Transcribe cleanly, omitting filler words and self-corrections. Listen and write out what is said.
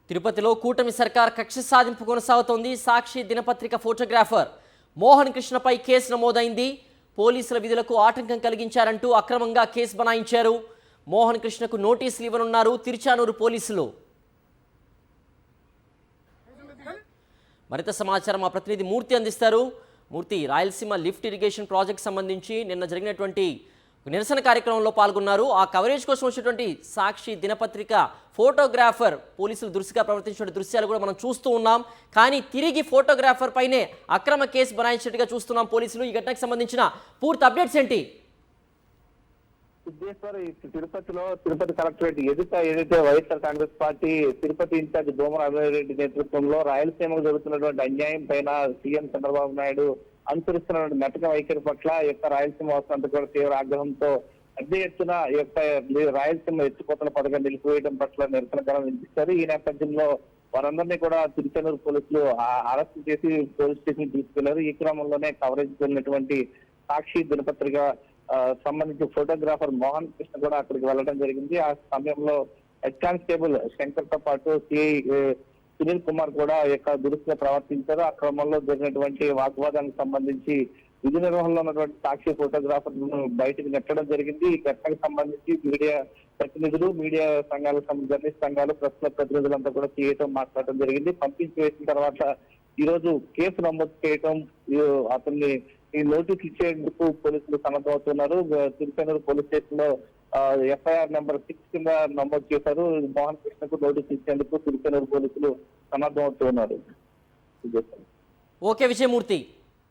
తిరుపతిలో కూటమి సర్కార్ కక్ష సాధింపు కొనసాగుతోంది. సాక్షి దినపత్రిక ఫోటోగ్రాఫర్ మోహన్ కృష్ణపై కేసు నమోదైంది. పోలీసుల విధులకు ఆటంకం కలిగించారంటూ అక్రమంగా కేసు బనాయించారు. మోహన్ కృష్ణకు నోటీసులు ఇవ్వనున్నారు తిరుచానూరు పోలీసులు. మరింత సమాచారం మా ప్రతినిధి మూర్తి అందిస్తారు. మూర్తి, రాయలసీమ లిఫ్ట్ ఇరిగేషన్ ప్రాజెక్ట్ సంబంధించి నిన్న జరిగినటువంటి నిరసన కార్యక్రమంలో పాల్గొన్నారు. ఆ కవరేజ్ కోసం వచ్చినటువంటి సాక్షి దినపత్రిక ఫోటోగ్రాఫర్ పోలీసులు దురుసుగా ప్రవర్తించిన దృశ్యాలు కూడా మనం చూస్తూ ఉన్నాం. కానీ తిరిగి ఫోటోగ్రాఫర్ పైనే అక్రమ కేసు బనాయించినట్టుగా చూస్తున్నాం పోలీసులు. ఈ ఘటనకు సంబంధించిన పూర్తి అప్డేట్స్ ఏంటి? తిరుపతి కలెక్టరేట్ ఎదుట ఏదైతే వైఎస్ఆర్ కాంగ్రెస్ పార్టీ తిరుపతి ఇన్ఛార్జ్ దోమల అభివృద్ధి నేతృత్వంలో రాయలసీమకు జరుగుతున్నటువంటి అన్యాయం పైన సీఎం చంద్రబాబు నాయుడు అనుసరిస్తున్నటువంటి నటక వైఖరి పట్ల రాయలసీమ వాసులంతా కూడా తీవ్ర ఆగ్రహంతో పెద్ద ఎత్తున రాయలసీమ ఎత్తిపోతల పథకం నిలిపివేయడం పట్ల నిరసన గలం వినిపిస్తారు. ఈ నేపథ్యంలో వారందరినీ కూడా తిరుచానూరు పోలీసులు అరెస్ట్ చేసి పోలీస్ స్టేషన్ తీసుకెళ్లారు. ఈ క్రమంలోనే కవరేజ్ వెళ్ళినటువంటి సాక్షి దినపత్రిక సంబంధించి ఫోటోగ్రాఫర్ మోహన్ కృష్ణ కూడా అక్కడికి వెళ్ళడం జరిగింది. ఆ సమయంలో హెడ్ కానిస్టేబుల్ శంకర్ తో పాటు సిఐ సునీల్ కుమార్ కూడా దురుసుగా ప్రవర్తించారు. ఆ క్రమంలో జరిగినటువంటి వాగ్వాదానికి సంబంధించి విధి నిర్వహణలో ఉన్నటువంటి సాక్షి ఫోటోగ్రాఫర్ బయటకు నెట్టడం జరిగింది. ఈ ఘటనకు సంబంధించి మీడియా ప్రతినిధులు, మీడియా సంఘాల జర్నలిస్ట్ సంఘాలు, ప్రెస్ క్లబ్ ప్రతినిధులంతా కూడా సీఐతో మాట్లాడడం జరిగింది. పంపించి వేసిన తర్వాత ఈ రోజు కేసు నమోదు చేయటం, అతన్ని ఈ నోటీస్ ఇచ్చేందుకు పోలీసులు సన్నద్ధమవుతున్నారు. తిరుచానూరు పోలీస్ స్టేషన్ లో ఎఫ్ఐఆర్ నెంబర్ 6 కింద నమోదు చేశారు. మోహన్ కృష్ణకు నోటీస్ ఇచ్చేందుకు తిరుచానూరు పోలీసులు సన్నద్ధమవుతున్నారు. ఓకే విజయమూర్తి.